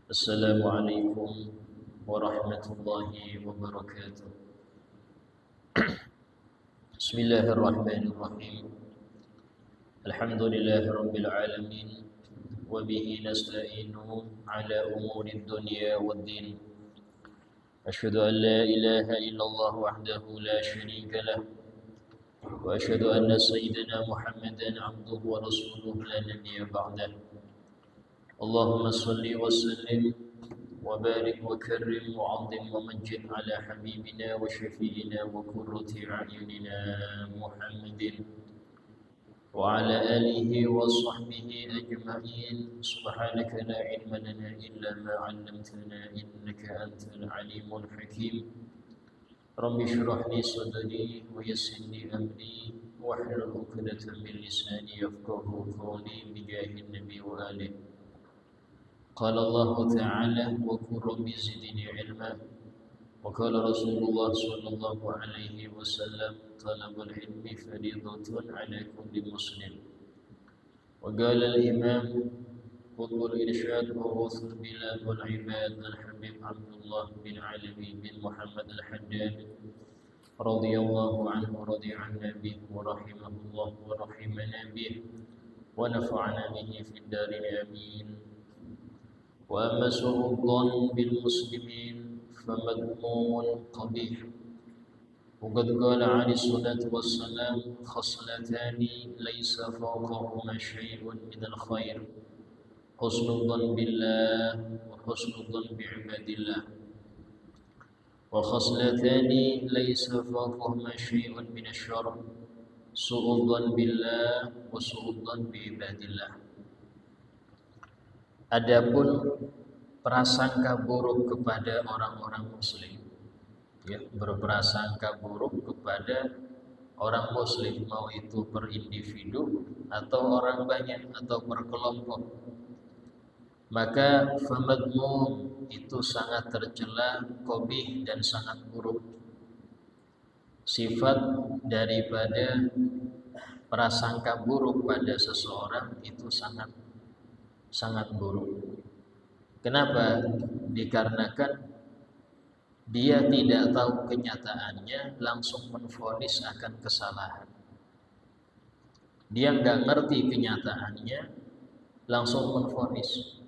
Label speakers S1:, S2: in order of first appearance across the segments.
S1: Assalamualaikum warahmatullahi wabarakatuh. Bismillahirrahmanirrahim. Alhamdulillahi rabbil alamin. Wa bihi nasta'inu ala umuri dunya waddin. Asyhadu an la ilaha illallah wahdahu la syarika lah. Wa asyhadu anna sayyidina Muhammadan abduhu wa rasuluhu la nabiyya ba'dah. Allahumma salli wa sallim وبارك وكرم وعظم ومجد على حبيبنا وشفيعنا وقرة أعيننا محمد وعلى آله وصحبه أجمعين. سبحانك لا علم لنا إلا ما علمتنا إنك أنت العليم الحكيم. رب اشرح لي صدري ويسر لي أمري واحلل عقدة من لساني يفقهوا قولي بجاه النبي وآله. قال الله تعالى وقل رب زدني علما. وقال رسول الله صلى الله عليه وسلم طلب العلم فريضة على كل مسلم. وقال الإمام قطب الإرشاد وغوث البلاد والعباد الحبيب عبد الله بن علوي بن محمد الحداد رضي الله عنه ورضي عنا به ورحمه الله ورحمنا به ونفعنا به في الدارين آمين. وأما سوء الظن بالمسلمين فمذموم قبيح. وقد قال عليه الصلاة والسلام خصلتان ليس فوقهما شيء من الخير حسن الظن بالله وحسن الظن بعباد الله. وخصلتان ليس فوقهما شيء من الشر سوء الظن بالله وسوء الظن بعباد الله. Adapun prasangka buruk kepada orang-orang muslim, ya, berprasangka buruk kepada orang muslim, mau itu per individu atau orang banyak atau per kelompok, maka famadmum itu sangat tercela, qabih dan sangat buruk. Sifat daripada prasangka buruk pada seseorang itu sangat buruk. Kenapa? Dikarenakan dia tidak tahu kenyataannya, langsung menvonis akan kesalahan. Dia nggak ngerti kenyataannya, langsung menvonis.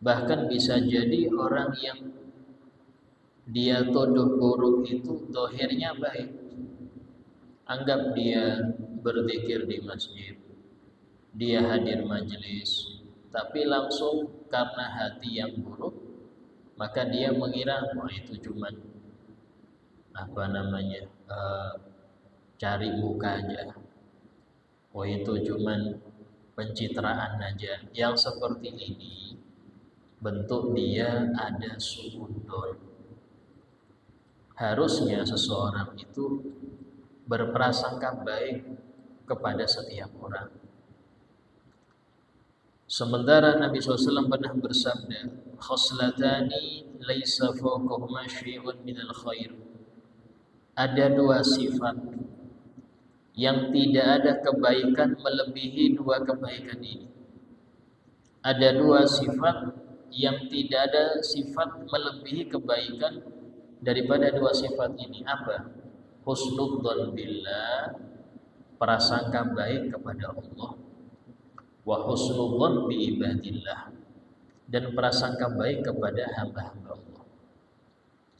S1: Bahkan bisa jadi orang yang dia tuduh buruk itu dohirnya baik. Anggap dia berzikir di masjid, dia hadir majelis, tapi langsung karena hati yang buruk, maka dia mengira itu cuman cari muka aja, itu cuman pencitraan aja. Yang seperti ini bentuk dia ada suudzon. Harusnya seseorang itu berprasangka baik kepada setiap orang. Sementara Nabi SAW pernah bersabda, khoslatani laisa fawqahuma syai'un minal khair. Ada dua sifat yang tidak ada kebaikan melebihi dua kebaikan ini. Ada dua sifat yang tidak ada sifat melebihi kebaikan daripada dua sifat ini. Apa? Husnudzon billah, prasangka baik kepada Allah, wa husnudzon bi ibadillah, dan prasangka baik kepada hamba-hamba Allah.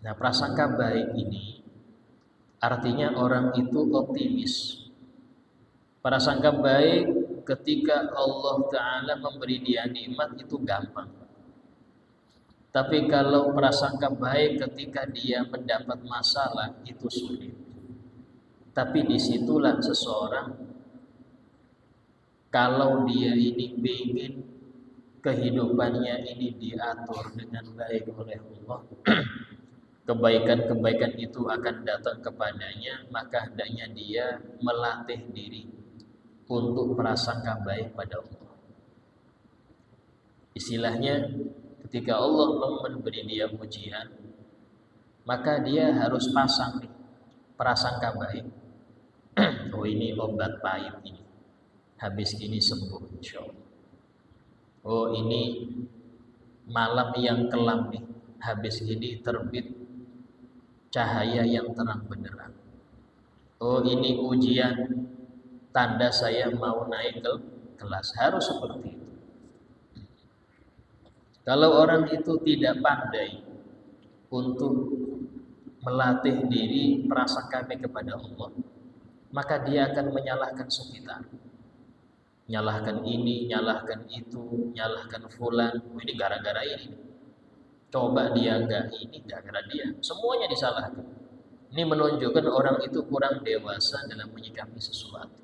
S1: Nah, prasangka baik ini artinya orang itu optimis. Prasangka baik ketika Allah Ta'ala memberi dia nikmat itu gampang. Tapi kalau prasangka baik ketika dia mendapat masalah itu sulit. Tapi disitulah seseorang, kalau dia ini ingin kehidupannya ini diatur dengan baik oleh Allah, kebaikan-kebaikan itu akan datang kepadanya, maka hendaknya dia melatih diri untuk prasangka baik pada Allah. Istilahnya, ketika Allah memberi dia ujian, maka dia harus pasang prasangka baik. Ini obat pahit ini, habis ini sembuh insyaallah. Ini malam yang kelam nih, habis ini terbit cahaya yang terang benderang. Oh, ini ujian, tanda saya mau naik ke kelas. Harus seperti itu. Kalau orang itu tidak pandai untuk melatih diri prasangka kepada Allah, maka dia akan menyalahkan sekitar. Nyalahkan ini, nyalahkan itu, nyalahkan fulan. Oh, ini gara-gara ini. Coba dia enggak ini, gara-gara dia. Semuanya disalahkan. Ini menunjukkan orang itu kurang dewasa dalam menyikapi sesuatu.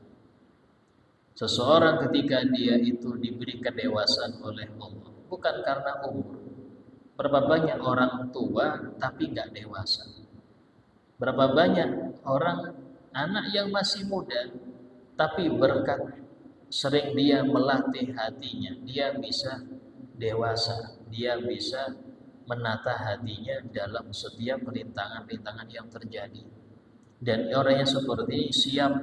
S1: Seseorang ketika dia itu diberi kedewasaan oleh Allah, bukan karena umur. Berapa banyak orang tua tapi enggak dewasa. Berapa banyak orang anak yang masih muda tapi berkat sering dia melatih hatinya, dia bisa dewasa, dia bisa menata hatinya dalam setiap rintangan-rintangan yang terjadi. Dan orang yang seperti ini siap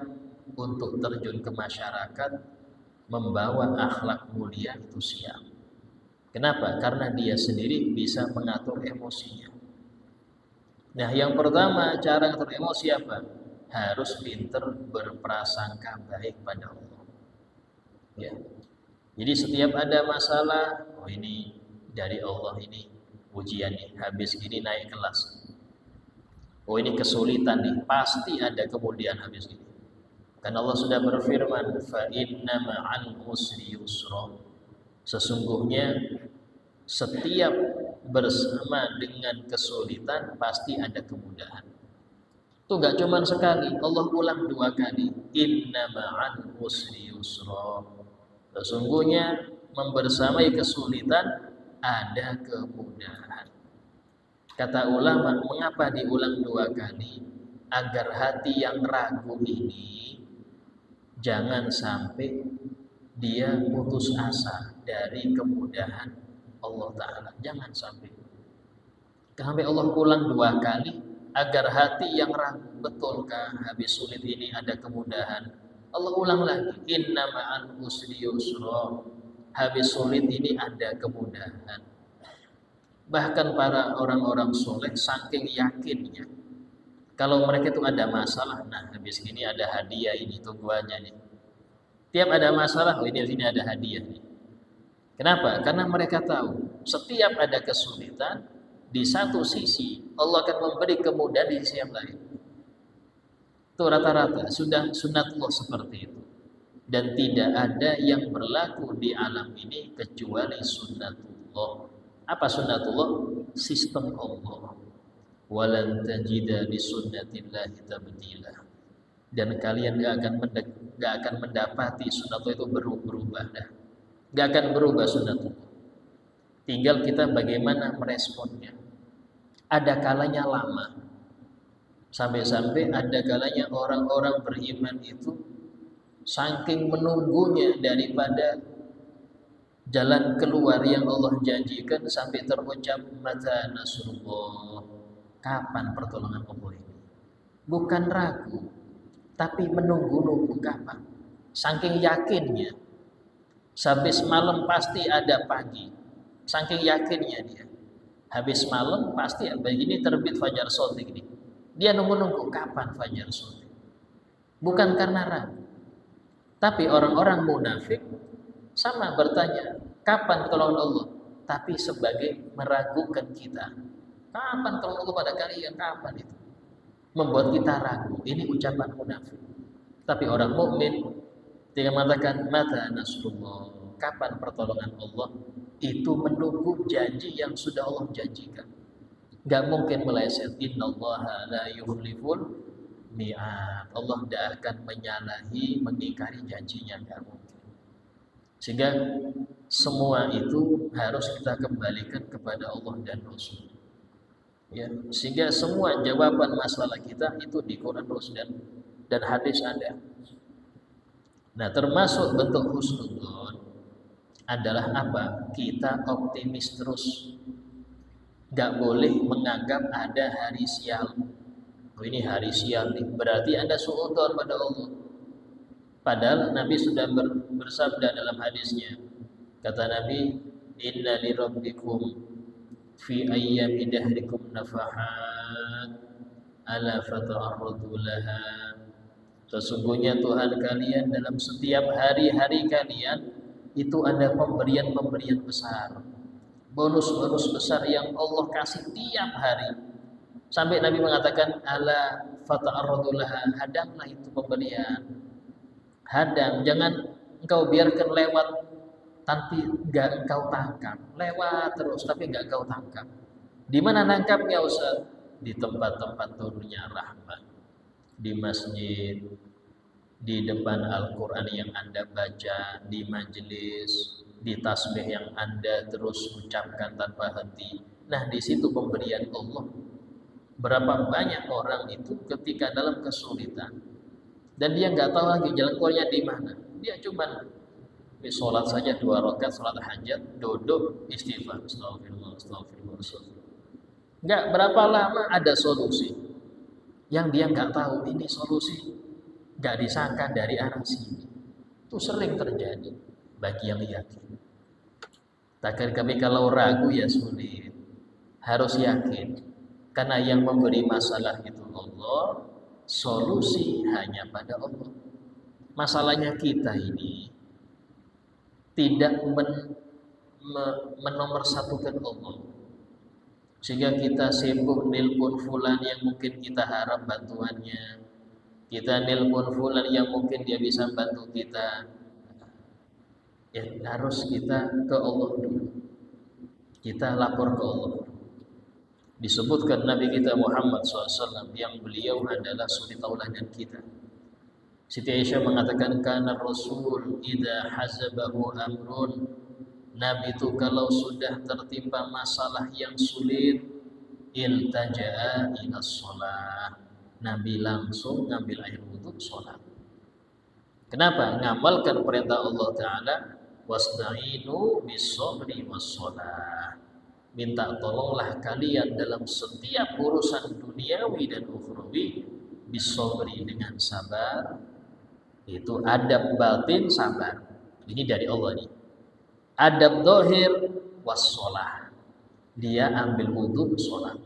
S1: untuk terjun ke masyarakat, membawa akhlak mulia, itu siap. Kenapa? Karena dia sendiri bisa mengatur emosinya. Nah, yang pertama cara ngatur emosi apa? Harus pinter berprasangka baik pada Allah. Ya. Jadi setiap ada masalah, oh ini dari Allah, ini ujian nih, habis gini naik kelas. Oh ini kesulitan nih, pasti ada kemudian habis ini. Karena Allah sudah berfirman, fa inna ma'al usri yusra. Sesungguhnya setiap bersama dengan kesulitan pasti ada kemudahan. Itu enggak cuma sekali, Allah ulang 2 kali. Inna ma'al usri yusra. Sesungguhnya membersamai kesulitan ada kemudahan. Kata ulama, mengapa diulang 2 kali? Agar hati yang ragu ini jangan sampai dia putus asa dari kemudahan Allah Ta'ala. Jangan sampai. Sampai Allah ulang 2 kali agar hati yang ragu, betulkah habis sulit ini ada kemudahan? Allah ulang lagi, inna ma'al usri yusra. Habis sulit ini ada kemudahan. Bahkan para orang-orang soleh saking yakinnya, kalau mereka itu ada masalah, nah habis ini ada hadiah, ini tungguannya nih. Tiap ada masalah, oh ini ada hadiah nih. Kenapa? Karena mereka tahu setiap ada kesulitan, di satu sisi Allah akan memberi kemudahan di sisi yang lain. Itu rata-rata sudah sunatullah seperti itu. Dan tidak ada yang berlaku di alam ini kecuali sunnatullah. Apa sunnatullah? Sistem Allah. Walan tajida li sunnatillahi tabdila. Dan kalian gak akan mendapati sunnatullah itu berubah dah. Gak akan berubah sunnatullah. Tinggal kita bagaimana meresponnya. Ada kalanya lama. Sampai-sampai ada kalanya orang-orang beriman itu saking menunggunya daripada jalan keluar yang Allah janjikan sampai terucap mata nasrullah. Kapan pertolongan Allah ini? Bukan ragu, tapi menunggu-nunggu kapan. Saking yakinnya, habis malam pasti ada pagi. Saking yakinnya dia, habis malam pasti begini terbit fajar shadiq ini. Dia nunggu-nunggu kapan fajar shadiq. Bukan karena ragu. Tapi orang-orang munafik sama bertanya, kapan pertolongan Allah? Tapi sebagai meragukan kita. Kapan pertolongan Allah pada kalian? Kapan itu? Membuat kita ragu. Ini ucapan munafik. Tapi orang mukmin dia mengatakan mata nasrullah. Kapan pertolongan Allah? Itu menunggu janji yang sudah Allah janjikan. Gak mungkin meleset. Innallaha la yukhliful mi'ad. Allah tidak akan menyalahi, mengingkari janjinya, tidak mungkin. Sehingga semua itu harus kita kembalikan kepada Allah dan Rasul. Ya, sehingga semua jawaban masalah kita itu di Quran dan hadis ada. Nah, termasuk bentuk husnudzon adalah apa? Kita optimis terus. Gak boleh menganggap ada hari sial. Oh, ini hari sial nih, berarti Anda suudzon pada Allah. Padahal Nabi sudah bersabda dalam hadisnya. Kata Nabi, inna li rabbikum fi ayyami dahrikum nafahat ala fata'arradu laha. Sesungguhnya Tuhan kalian dalam setiap hari-hari kalian itu ada pemberian-pemberian besar, bonus-bonus besar yang Allah kasih tiap hari. Sampai Nabi mengatakan ala fata'arradu laha, hadanglah itu pemberian. Hadang, jangan engkau biarkan lewat tapi enggak engkau tangkap. Lewat terus tapi enggak engkau tangkap. Di mana nangkapnya Ustaz? Di tempat-tempat turunnya rahmat, di masjid, di depan Al-Quran yang Anda baca, di majelis, di tasbih yang Anda terus ucapkan tanpa henti. Nah, di situ pemberian Allah. Berapa banyak orang itu ketika dalam kesulitan dan dia nggak tahu lagi jalan keluarnya di mana. Dia cuma sholat saja 2 rakaat sholat hajat, duduk istighfar, astagfirullah, astagfirullah, astagfirullah. Nggak berapa lama ada solusi yang dia nggak tahu ini solusi, nggak disangka dari arah sini. Itu sering terjadi bagi yang yakin. Takkan kami kalau ragu ya sulit, harus yakin karena yang memberi masalah itu Allah, solusi hanya pada Allah. Masalahnya kita ini tidak menomorsatukan Allah, sehingga kita sibuk nelpon fulan yang mungkin kita harap bantuannya, kita nelpon fulan yang mungkin dia bisa bantu kita. Ya harus kita ke Allah dulu, kita lapor ke Allah. Disebutkan Nabi kita Muhammad SAW yang beliau adalah suri tauladan kita. Siti Aisyah mengatakan karena Rasul idza hazabahu amrun, Nabi itu kalau sudah tertimpa masalah yang sulit, iltaja'a ila shalah, Nabi langsung ngambil air wudhu sholat. Kenapa? Ngamalkan perintah Allah Ta'ala, wasta'inu bis-sabri was-shalah. Minta tolonglah kalian dalam setiap urusan duniawi dan ukhrawi bis-sabri, dengan sabar. Itu adab batin sabar. Ini dari Allah nih. Adab zahir was-shalah. Dia ambil wudhu sholat.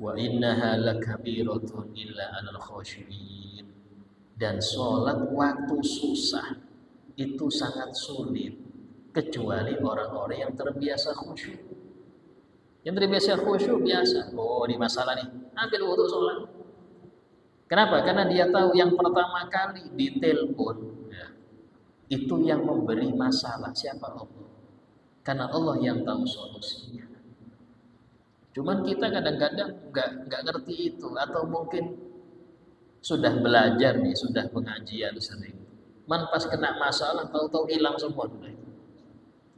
S1: Wa innaha lakabiratun illa 'alal khashiyin. Dan sholat waktu susah itu sangat sulit kecuali orang-orang yang terbiasa khusyuk. Yang terbiasa khusyuk biasa, oh ini masalah nih, ambil wudhu sholat. Kenapa? Karena dia tahu yang pertama kali ditelepon ya, itu yang memberi masalah siapa? Allah. Karena Allah yang tahu solusinya. Cuman kita kadang-kadang nggak ngerti itu, atau mungkin sudah belajar nih, sudah pengajian sering. Man pas kena masalah tahu-tahu hilang semua.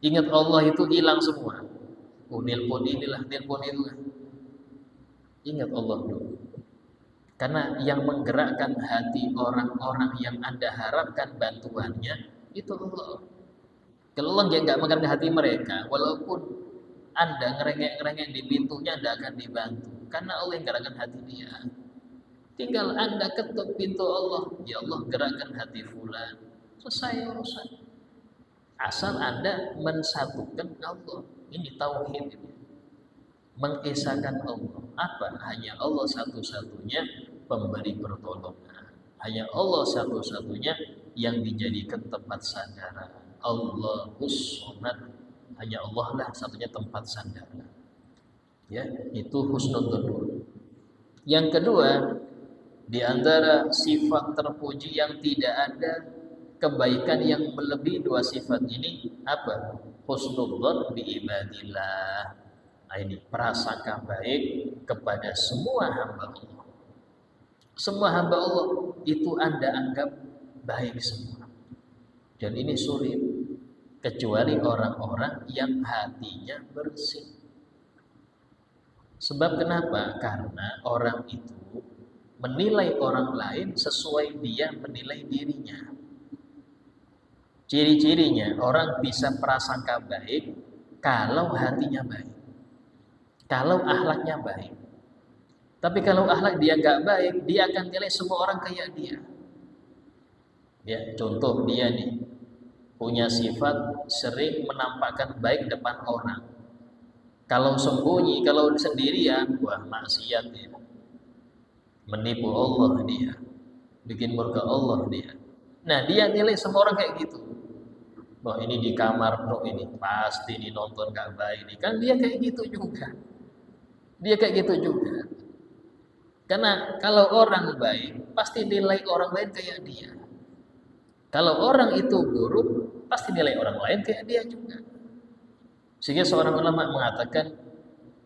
S1: Ingat Allah itu hilang semua. Oh nelpon inilah, nelpon itu. Ingat Allah dulu. Karena yang menggerakkan hati orang-orang yang Anda harapkan bantuannya itu Allah. Kalau Allah nggak menggerakkan hati mereka, walaupun Anda ngerengek-ngerengek di pintunya, Anda akan dibantu. Karena Allah yang gerakkan hati dia. Tinggal Anda ketuk pintu Allah, ya Allah gerakkan hati fulan, selesai urusan. Asal Anda mensatukan Allah. Ini tauhid ini. Mengesahkan Allah. Apa? Hanya Allah satu-satunya pemberi pertolongan. Hanya Allah satu-satunya yang dijadikan tempat sandaran. Allahus Somad. Hanya Allah lah satunya tempat sandaran. Ya, itu husnudzon. Yang kedua, di antara sifat terpuji yang tidak ada kebaikan yang melebihi dua sifat ini apa? Husnudzon bi ibadillah. Nah, ini prasangka baik kepada semua hamba Allah. Semua hamba Allah itu Anda anggap baik semua. Dan ini sulit kecuali orang-orang yang hatinya bersih. Sebab kenapa? Karena orang itu menilai orang lain sesuai dia menilai dirinya. Ciri-cirinya orang bisa prasangka baik kalau hatinya baik, kalau akhlaknya baik. Tapi kalau akhlak dia nggak baik, dia akan nilai semua orang kayak dia. Ya, contoh dia nih punya sifat sering menampakkan baik depan orang. Kalau sembunyi, kalau sendirian, wah maksiat dia. Menipu Allah dia. Bikin murka Allah dia. Nah, dia nilai semua orang kayak gitu. Wah, ini di kamar bro, ini pasti ini nonton gak baik nih. Kan dia kayak gitu juga. Dia kayak gitu juga. Karena kalau orang baik, pasti nilai orang lain kayak dia. Kalau orang itu buruk, pasti nilai orang lain kayak dia juga. Sehingga seorang ulama mengatakan,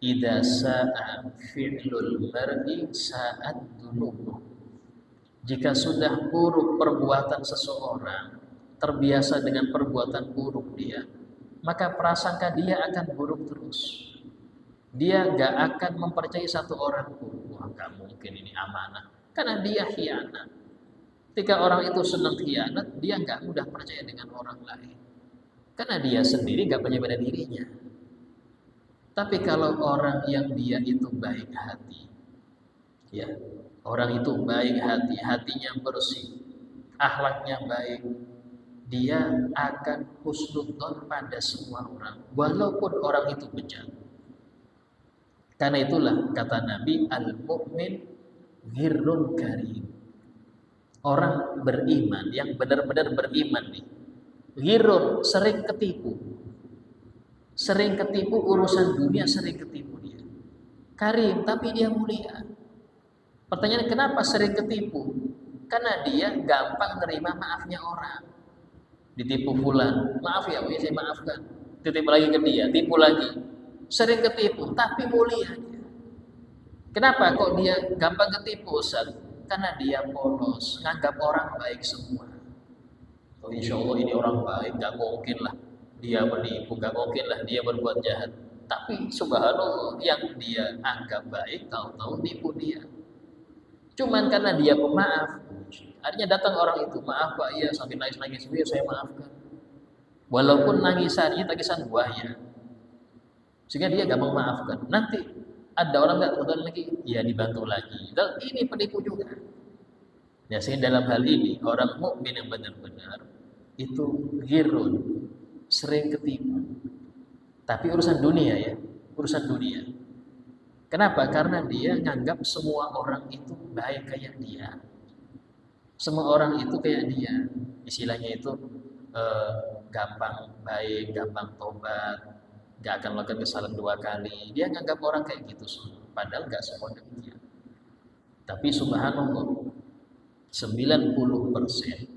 S1: idza sa'a fi'lul mar'i sa'at dunubuh. Jika sudah buruk perbuatan seseorang, terbiasa dengan perbuatan buruk dia, maka prasangka dia akan buruk terus. Dia gak akan mempercayai satu orang pun. Wah, gak mungkin ini amanah. Karena dia khianat. Ketika orang itu senang khianat, dia gak mudah percaya dengan orang lain. Karena dia sendiri gak percaya pada dirinya. Tapi kalau orang yang dia itu baik hati, ya, orang itu baik hati, hatinya bersih, akhlaknya baik, dia akan husnudzon pada semua orang, walaupun orang itu bejat. Karena itulah kata Nabi, al-mu'min ghirrun karim. Orang beriman, yang benar-benar beriman nih, ghirrun, sering ketipu. Sering ketipu urusan dunia, sering ketipu dia. Karim, tapi dia mulia. Pertanyaan, kenapa sering ketipu? Karena dia gampang nerima maafnya orang. Ditipu fulan, maaf ya, saya maafkan. Ditipu lagi ke dia, tipu lagi. Sering ketipu, tapi mulia dia. Kenapa kok dia gampang ketipu, Ustaz? Karena dia polos, nganggap orang baik semua. Oh, insya Allah ini orang baik, gak mungkin lah dia menipu, gak mungkin lah dia berbuat jahat. Tapi subhanallah, yang dia anggap baik, tahu-tahu nipu dia. Cuman karena dia pemaaf, artinya datang orang itu, maaf Pak, iya, sambil nangis-nangis, ya saya maafkan. Walaupun nangisannya tangisan buahnya, sehingga dia gampang memaafkan. Nanti ada orang nggak terbantu lagi, ya dibantu lagi. Dan ini penipu juga. Ya, sehingga dalam hal ini orang mukmin yang benar-benar itu ghirrun, sering ketipu. Tapi urusan dunia ya, urusan dunia. Kenapa? Karena dia nganggap semua orang itu baik kayak dia. Semua orang itu kayak dia. Istilahnya itu gampang baik, gampang tobat, gak akan melakukan kesalahan 2 kali. Dia nganggap orang kayak gitu semua. Padahal gak semua demikian. Tapi subhanallah, 90%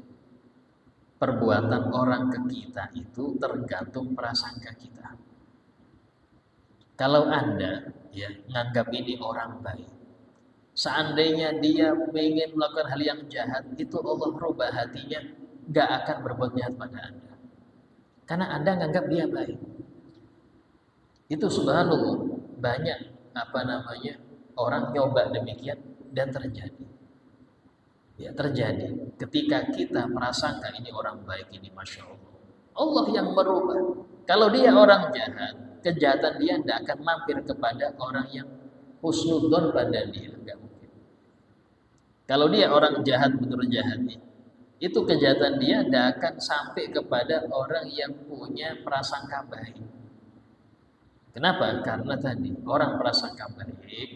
S1: perbuatan orang ke kita itu tergantung prasangka kita. Kalau Anda ya nganggap ini orang baik, seandainya dia ingin melakukan hal yang jahat, itu Allah rubah hatinya, gak akan berbuat jahat pada Anda. Karena Anda nganggap dia baik. Itu subhanallah, banyak orang nyoba demikian dan terjadi. Ya, terjadi ketika kita merasangka ini orang baik, ini masya Allah. Allah yang merubah. Kalau dia orang jahat, kejahatan dia tidak akan mampir kepada orang yang husnudzon pada dia, enggak mungkin. Kalau dia orang jahat betul jahatnya, itu kejahatan dia tidak akan sampai kepada orang yang punya prasangka baik. Kenapa? Karena tadi orang prasangka baik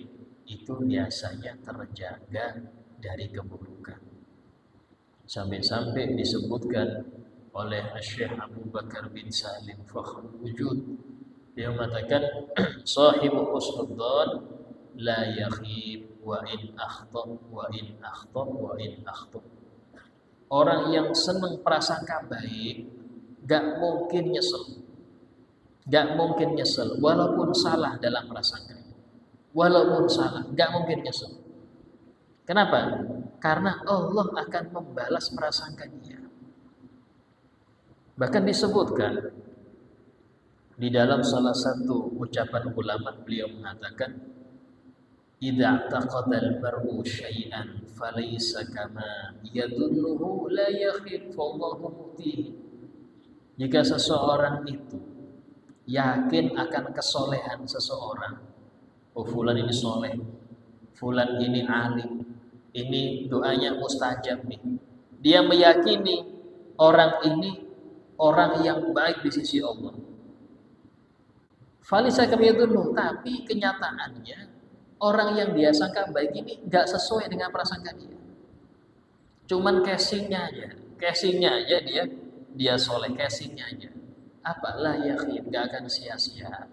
S1: itu biasanya terjaga dari keburukan. Sampai-sampai disebutkan oleh Syekh Abu Bakar bin Salim Fakhrul Wujud, dia mengatakan sahibu husnudzon la yakhib wa in akhta wa in akhta wa in akhta. Orang yang senang prasangka baik gak mungkin nyesel. Gak mungkin nyesel walaupun salah dalam prasangka. Walaupun salah, gak mungkin nyesel. Kenapa? Karena Allah akan membalas prasangka dia. Bahkan disebutkan di dalam salah satu ucapan ulama, beliau mengatakan, idza taqadal mar'u syai'an falaysa kama yadunnuhu la yakhif wallahu mutihi. Jika seseorang itu yakin akan kesolehan seseorang, oh fulan ini soleh, fulan ini alim, ini doanya mustajab nih. Dia meyakini orang ini orang yang baik di sisi Allah. Falisa kamiyadunnu, tapi kenyataannya orang yang dia sangka baik ini nggak sesuai dengan prasangka dia. Cuman casingnya aja dia soleh, casingnya aja. Apalah yakin, nggak akan sia-sia.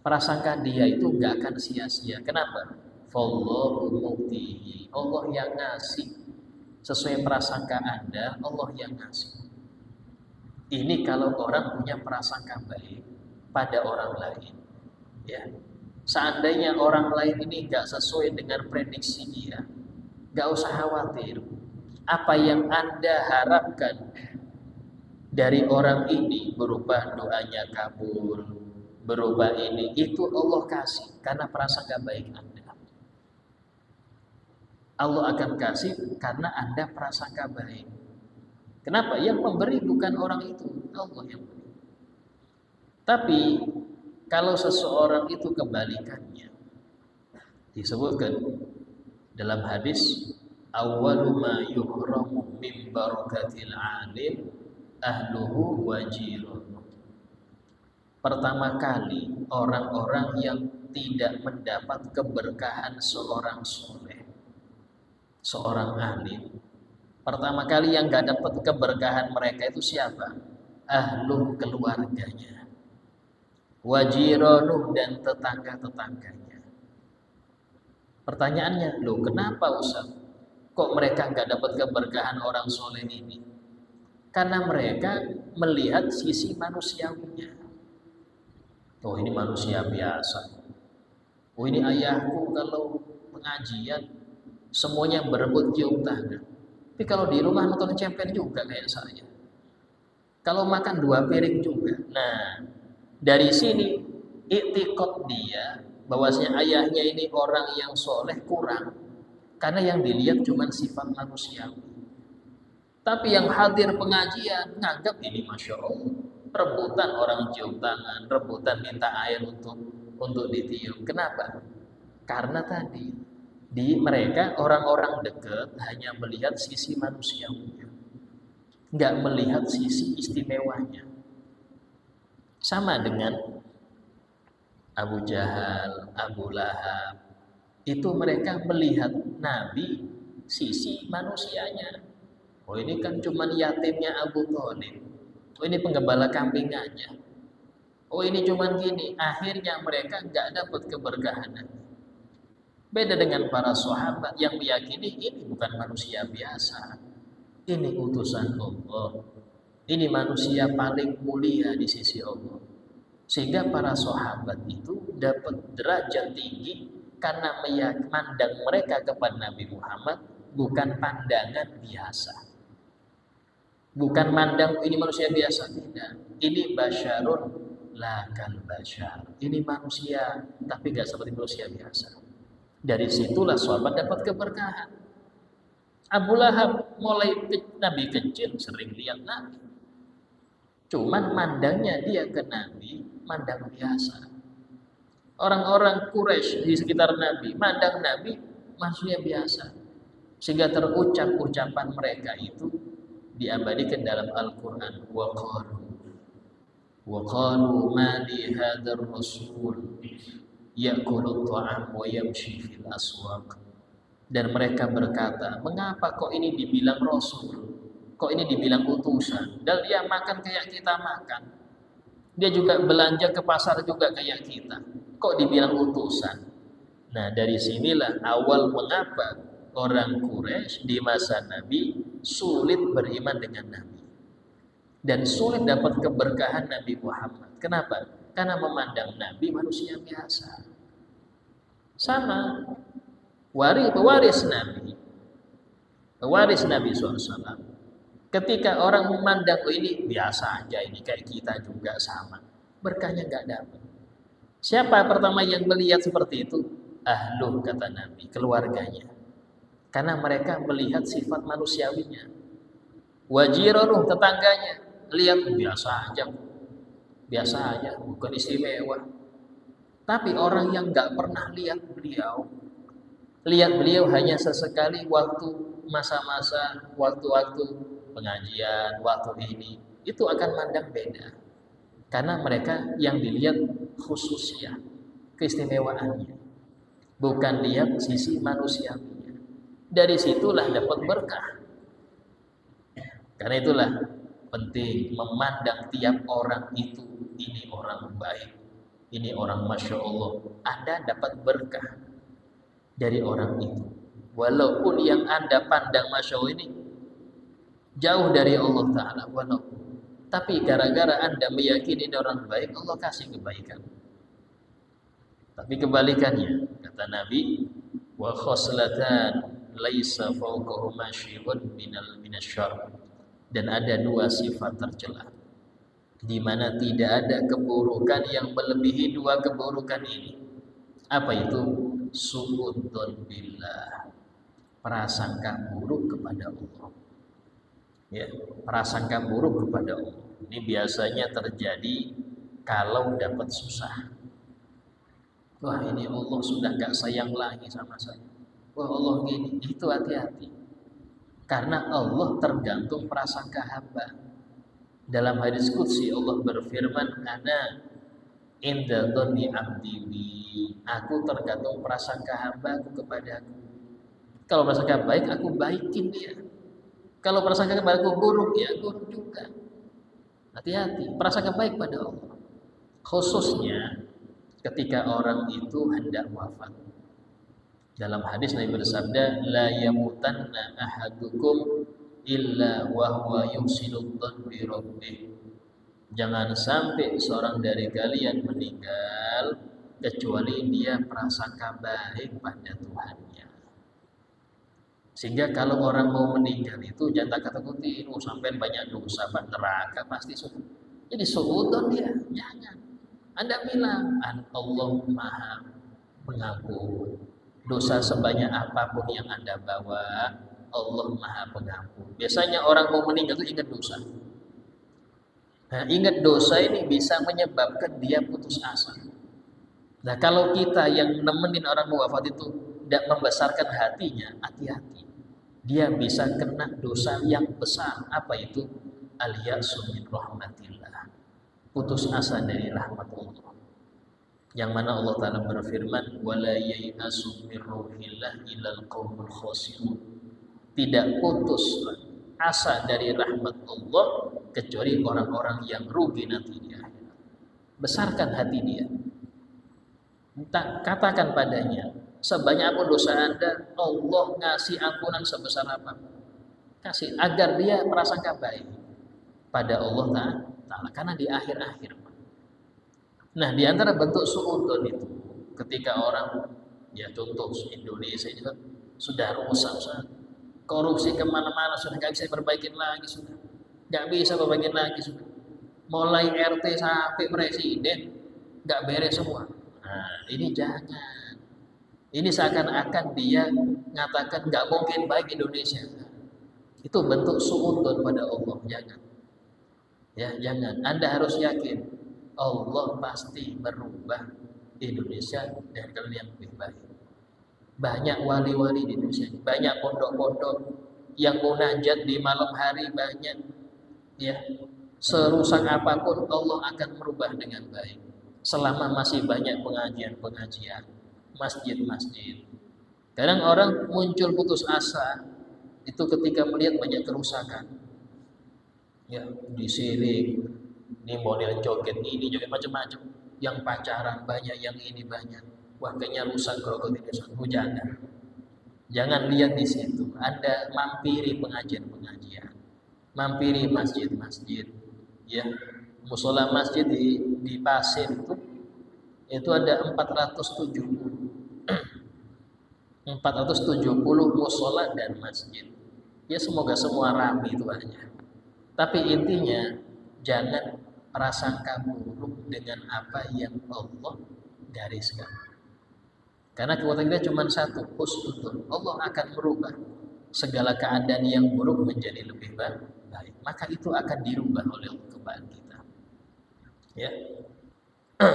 S1: Prasangka dia itu nggak akan sia-sia. Kenapa? Fallahu mu'tihi. Allah yang ngasih sesuai prasangka Anda, Allah yang ngasih. Ini kalau orang punya prasangka baik pada orang lain, ya. Seandainya orang lain ini nggak sesuai dengan prediksi dia, nggak usah khawatir. Apa yang Anda harapkan dari orang ini berupa doanya kabul, berupa ini, itu Allah kasih karena prasangka baik Anda. Allah akan kasih karena Anda prasangka baik. Kenapa? Yang memberi bukan orang itu, Allah yang beri. Tapi kalau seseorang itu kebalikannya, disebutkan dalam hadis, awwalu ma yuhramu min barakatil alim ahluhu wa jiruhu. Pertama kali orang-orang yang tidak mendapat keberkahan seorang soleh, seorang alim, pertama kali yang gak dapat keberkahan mereka itu siapa? Ahlu keluarganya, wajironuh dan tetangga-tetangganya. Pertanyaannya, loh kenapa Ustaz? Kok mereka gak dapat keberkahan orang soleh ini? Karena mereka melihat sisi manusiawinya. Oh ini manusia biasa. Oh ini ayahku kalau pengajian semuanya berebut cium tangan. Tapi kalau di rumah nonton champion juga kayak saya. Kalau makan 2 piring juga. Nah, dari sini i'tiqad dia bahwasanya ayahnya ini orang yang soleh kurang. Karena yang dilihat cuma sifat manusiawi. Tapi yang hadir pengajian nganggap ini Masya Allah. Rebutan orang cium tangan, rebutan minta air untuk ditiup. Kenapa? Karena tadi di mereka orang-orang dekat hanya melihat sisi manusiawinya, nggak melihat sisi istimewanya. Sama dengan Abu Jahal, Abu Lahab, itu mereka melihat Nabi sisi manusianya. Oh ini kan cuman yatimnya Abu Thalib. Oh ini penggembala kambing aja. Oh ini cuman gini. Akhirnya mereka nggak dapat keberkahan. Beda dengan para sahabat yang meyakini ini bukan manusia biasa. Ini utusan Allah. Ini manusia paling mulia di sisi Allah. Sehingga para sahabat itu dapat derajat tinggi karena memandang mereka kepada Nabi Muhammad bukan pandangan biasa. Bukan mandang ini manusia biasa, tidak. Ini basyarun lakal basyar. Ini manusia, tapi gak seperti manusia biasa. Dari situlah sahabat dapat keberkahan. Abu Lahab mulai Nabi kecil sering lihat Nabi. Cuman mandangnya dia ke Nabi, mandang biasa. Orang-orang Quraisy di sekitar Nabi, mandang Nabi manusia biasa. Sehingga terucap ucapan mereka itu diabadikan dalam Al-Quran. Wa qalu ma li hadzal rasul ya'kulu at-ta'am wa yamshi fil aswaq. Dan mereka berkata, mengapa kok ini dibilang rasul? Kok ini dibilang utusan? Dan dia makan kayak kita makan. Dia juga belanja ke pasar juga kayak kita. Kok dibilang utusan? Nah, dari sinilah awal mengapa orang Quraisy di masa Nabi sulit beriman dengan Nabi dan sulit dapat keberkahan Nabi Muhammad. Kenapa? Karena memandang Nabi manusia biasa. Sama pewaris Nabi SAW. Ketika orang memandang ini biasa aja, ini kayak kita juga sama, berkahnya nggak dapat. Siapa pertama yang melihat seperti itu? Ahluh, kata Nabi, keluarganya. Karena mereka melihat sifat manusiawinya. Wajironuh, tetangganya, lihat biasa aja, bukan istimewa. Tapi orang yang nggak pernah lihat beliau hanya sesekali waktu masa-masa, waktu-waktu pengajian, waktu ini. itu akan mandang beda. Karena mereka yang dilihat khususnya, keistimewaannya, bukan lihat sisi manusiawinya. Dari situlah dapat berkah. Karena itulah penting memandang tiap orang itu, ini orang baik, ini orang Masya Allah. Anda dapat berkah dari orang itu. Walaupun yang Anda pandang Masya Allah ini jauh dari Allah Ta'ala, walaupun. Tapi gara-gara Anda meyakini ini orang baik, Allah kasih kebaikan. Tapi kebalikannya, kata Nabi, wa khoslatan laisa fawqahuma syai'un minasyarr. Dan ada dua sifat tercela, di mana tidak ada keburukan yang melebihi dua keburukan ini. Apa itu? Su'udzon billah, prasangka buruk kepada Allah. Ya, prasangka buruk kepada Allah. Ini biasanya terjadi kalau dapat susah. Wah, ini Allah sudah gak sayang lagi sama saya. Wah, Allah gini, itu hati-hati. Karena Allah tergantung prasangka hamba. Dalam hadis qudsi Allah berfirman, ana inda dhanni abdi bi. Aku tergantung prasangka hambaku kepadaku. Kalau prasangka baik, aku baikin dia. Kalau prasangka kepadaku buruk, ya buruk juga. Hati-hati, prasangka baik pada Allah. Khususnya ketika orang itu hendak wafat. Dalam hadis Nabi bersabda, la yamutanna ahadukum illa wa huwa yuhsinu dzan bi rabbih. Jangan sampai seorang dari kalian meninggal kecuali dia prasangka baik pada Tuhannya. Sehingga kalau orang mau meninggal itu jangan takut-takutin, sampai banyak dosa, neraka pasti sudah. Jadi suudzon dia, jangan. Anda bilang, Allah Maha Pengampun. Dosa sebanyak apapun yang Anda bawa, Allah Maha Pengampun. Biasanya orang mau meninggal itu ingat dosa. Nah, ingat dosa ini bisa menyebabkan dia putus asa. Nah, kalau kita yang nemenin orang wafat itu tidak membesarkan hatinya, hati-hati. Dia bisa kena dosa yang besar. Apa itu? Al-ya'su min rahmatillah. Putus asa dari rahmat Allah. Yang mana Allah Ta'ala berfirman, wala yai'asu min ruhillah ilal qaumul khasirun. Tidak putus asa dari rahmat Allah kecuali orang-orang yang rugi nanti di akhirat. Besarkan hati dia. Katakan padanya, sebanyak apapun dosa Anda, Allah ngasih ampunan sebesar apa. Kasih agar dia prasangka baik pada Allah Ta'ala. Karena di akhir-akhir. Nah, di antara bentuk suudzon itu, ketika orang, ya contoh Indonesia itu sudah rusak, korupsi kemana-mana, sudah nggak bisa perbaikin lagi, sudah nggak bisa perbaikin lagi, sudah mulai RT sampai presiden nggak beres semua. Nah, ini jangan. Ini seakan-akan dia mengatakan nggak mungkin baik Indonesia. Itu bentuk suudzon pada Allah. Jangan. Ya, jangan. Anda harus yakin Allah pasti merubah Indonesia dan kalian lebih baik. Banyak wali-wali di Indonesia, banyak pondok-pondok yang munajat di malam hari, banyak. Ya, serusak apapun Allah akan merubah dengan baik. Selama masih banyak pengajian-pengajian, masjid-masjid. Kadang orang muncul putus asa itu ketika melihat banyak kerusakan. Ya, disirik, ini model joget ini, joget macam-macam. Yang pacaran banyak, yang ini banyak. Wah, kayaknya rusak grogol ini. Jangan lihat di situ. Anda mampiri pengajian-pengajian, mampiri masjid-masjid. Ya, musola masjid di Pasir itu ada 470 musola dan masjid. Ya, semoga semua ramai itu aja. Tapi intinya jangan prasangka buruk dengan apa yang Allah gariskan. Karena kekuatan kita cuma satu, husnul. Allah akan merubah segala keadaan yang buruk menjadi lebih baik. Maka itu akan dirubah oleh Allah kepada kita. Ya.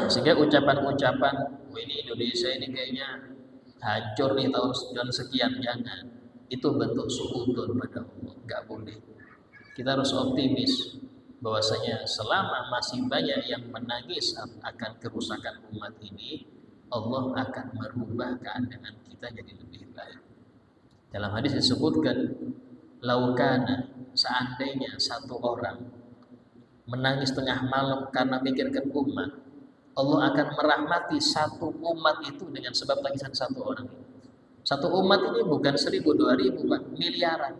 S1: Sehingga ucapan-ucapan, ini Indonesia ini kayaknya hancur nih tahun sekian, jangan. Itu bentuk suudzon pada Allah, enggak boleh. Kita harus optimis. bahwasanya selama masih banyak yang menangis akan kerusakan umat ini, Allah akan merubah keadaan kita jadi lebih baik. Dalam hadis disebutkan, laukana, seandainya satu orang menangis tengah malam karena mikirkan umat, Allah akan merahmati satu umat itu dengan sebab tangisan satu orang. Satu umat ini bukan 1000, 2000, Pak, miliaran.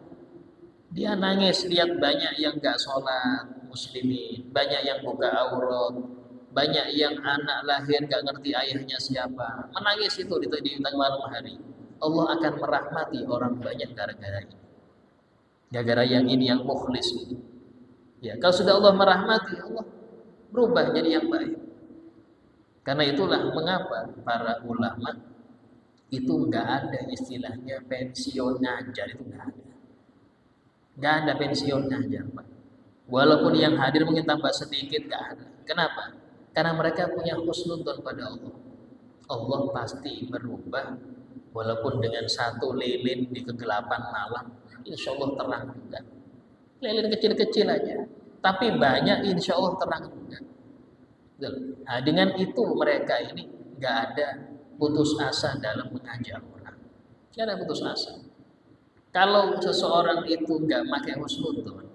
S1: Dia nangis lihat banyak yang gak sholat muslimin, banyak yang buka aurat, banyak yang anak lahir gak ngerti ayahnya siapa. Menangis itu di tengah malam hari. Allah akan merahmati orang banyak gara-gara ini. Gara-gara yang ini, yang mukhlis ini. Ya, kalau sudah Allah merahmati, Allah berubah jadi yang baik. Karena itulah mengapa para ulama itu nggak ada istilahnya pensiun ngajar, itu nggak ada. Nggak ada pensiun ngajar, Pak. Walaupun yang hadir mungkin tambah sedikit, nggak ada. Kenapa? Karena mereka punya husnudzon pada Allah. Allah pasti merubah, walaupun dengan satu lilin di kegelapan malam, insya Allah terang juga. Lilin kecil-kecil aja, tapi banyak insya Allah terang juga. Nah, dengan itu mereka ini nggak ada putus asa dalam mengajak orang. Nggak ada putus asa. Kalau seseorang itu nggak pakai husnudzon,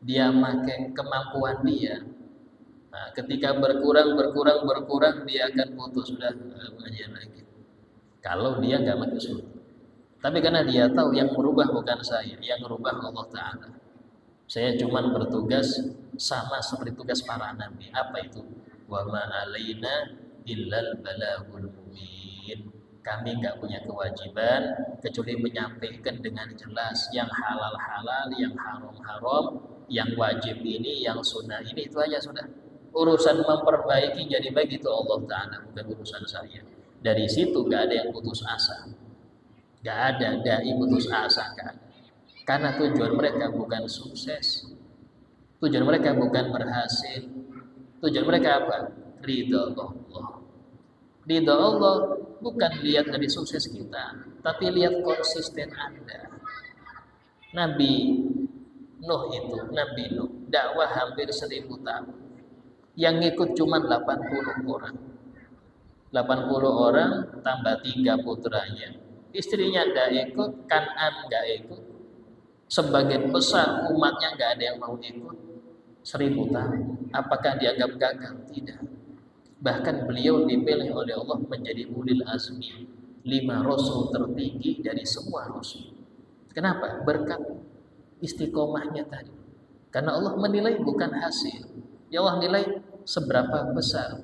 S1: dia pakai kemampuan dia. Nah, ketika berkurang, dia akan putus, sudah mengajar lagi. Kalau dia nggak pakai husnudzon. Tapi karena dia tahu yang merubah bukan saya, yang merubah Allah Ta'ala. Saya cuma bertugas sama seperti tugas para nabi. Apa itu? Wa ma alaina illal balagul mubin. Kami nggak punya kewajiban kecuali menyampaikan dengan jelas yang halal-halal, yang haram-haram, yang wajib ini, yang sunnah ini, itu aja sudah. Urusan memperbaiki jadi baik itu Allah Ta'ala, bukan urusan saya. Dari situ nggak ada yang putus asa. Nggak ada dai putus asa, kan? Karena tujuan mereka bukan sukses. Tujuan mereka bukan berhasil. Tujuan mereka apa? Ridha Allah. Ridha Allah bukan lihat dari sukses kita, tapi lihat konsisten Anda. Nabi Nuh dakwah hampir 1000 tahun. Yang ngikut cuma 80 orang. 80 orang tambah 3 putranya. Istrinya enggak ikut, Kan'an enggak ikut. Sebagian besar umatnya enggak ada yang mau ikut. 1000 tahun. Apakah dianggap gagal? Tidak. Bahkan beliau dipilih oleh Allah menjadi ulil azmi, 5 rasul tertinggi dari semua rasul. Kenapa? Berkat istiqomahnya tadi. Karena Allah menilai bukan hasil. Ya Allah nilai seberapa besar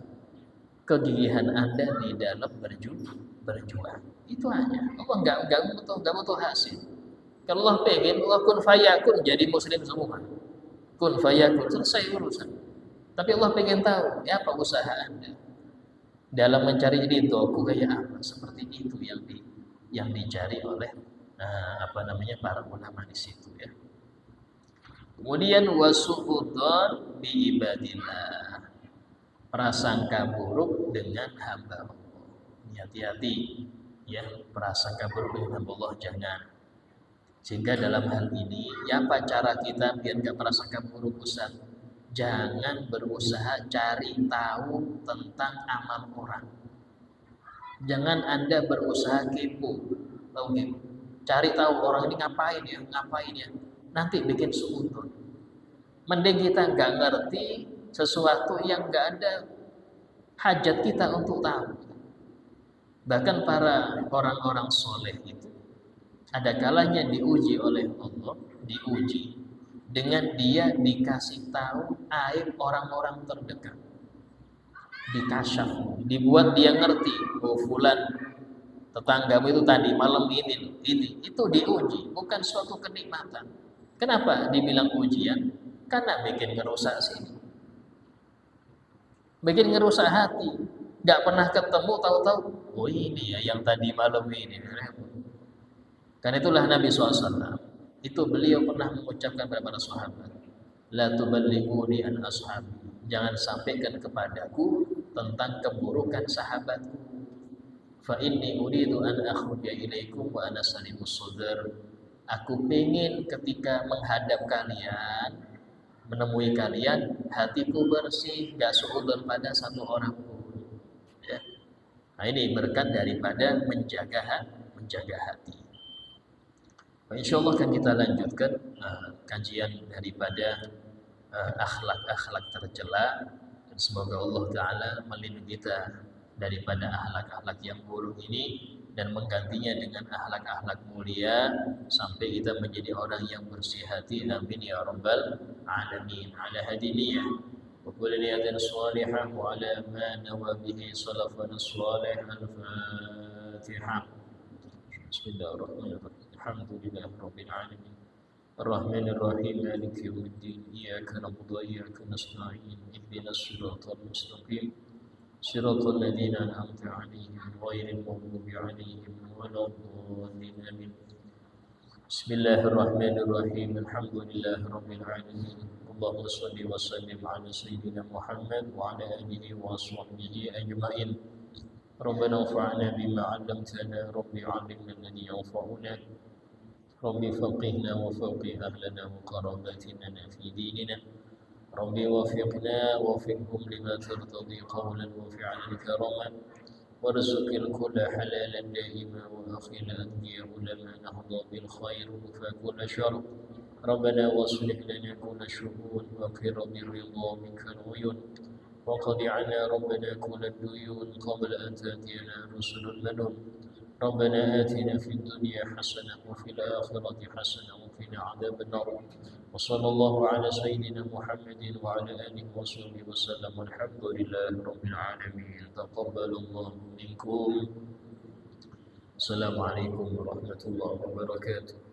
S1: kegigihan Anda di dalam berjuang. Itu aja. Allah enggak butuh hasil. Kalau Allah pengen, Allah kun fayakun, jadi muslim semua. Kun fayakun, selesai urusan. Tapi Allah pengen tahu, ya apa usaha Anda dalam mencari ridhoku kayak apa? Seperti itu yang dicari oleh para ulama di situ, ya. Kemudian wasu'udzon bi ibadillah, prasangka buruk dengan hamba Allah. Hati-hati, ya, prasangka buruk dengan hamba Allah jangan. Sehingga dalam hal ini, ya apa cara kita biar nggak prasangka buruk, Ustaz? Jangan berusaha cari tahu tentang amal orang. Jangan Anda berusaha kepo, cari tahu orang ini ngapain ya. Nanti bikin suudon. Mending kita nggak ngerti sesuatu yang nggak ada hajat kita untuk tahu. Bahkan para orang-orang soleh itu ada kalanya diuji oleh Allah, dengan dia dikasih tahu aib orang-orang terdekat, dikasyaf, dibuat dia ngerti, oh fulan tetanggamu itu tadi malam ini itu diuji, bukan suatu kenikmatan. Kenapa dibilang ujian? Karena bikin ngerusak sini, bikin ngerusak hati. Gak pernah ketemu, tahu-tahu oh ini ya yang tadi malam ini. Karena itulah Nabi SAW itu beliau pernah mengucapkan kepada para sahabat, la tuballighuni an ashabi, jangan sampaikan kepadaku tentang keburukan sahabatku. Fa inni uridu an akhruja ilaikum wa ana salimus sadr. Aku ingin ketika menghadap kalian menemui kalian, hatiku bersih, gak suudzon pada satu orang pun. Ya. Nah, ini berkat daripada menjaga hati. Insya Allah akan kita lanjutkan kajian daripada akhlak-akhlak tercela, dan semoga Allah Ta'ala melindungi kita daripada akhlak-akhlak yang buruk ini dan menggantinya dengan akhlak-akhlak mulia sampai kita menjadi orang yang bersih hati. Amin ya rabbal alamin. Ala hadiniyah wa kulli niyatin salihah wa ala ma nawa bihi salafana salih. Al-Fatihah. Bismillahirrahmanirrahim. Alhamdulillahi rabbil alamin. الرحمن الرحيم مالك يوم الدين إياك نعبد وإياك نستعين اهدنا الصراط المستقيم صراط الذين أنعمت عليهم غير المغضوب عليهم ولا الضالين آمين. بسم الله الرحمن الرحيم الحمد لله رب العالمين اللهم صل وسلم على سيدنا محمد وعلى آله وصحبه أجمعين. ربنا انفعنا بما علمتنا رب علمنا الذي ينفعنا ربي فقهنا وفقه أهلنا وقراباتنا في ديننا ربي وفقنا وفقهم لما ترتضي قولا وفعلا كرما وارزق الكل حلالا دائما وأخنا أنبياء لما نهضى بالخير وفاكل شر ربنا واصلح لنا كل شؤون وقر بالرضا منك العيون وقض عنا ربنا كل الديون قبل أن تأتينا رسل المنون ربنا آتنا في الدنيا حسنة وفي الآخرة حسنة وقنا عذاب النار وصلى الله على سيدنا محمد وعلى آله وصحبه وسلم والحمد لله رب العالمين. تقبل الله منكم. السلام عليكم ورحمة الله وبركاته.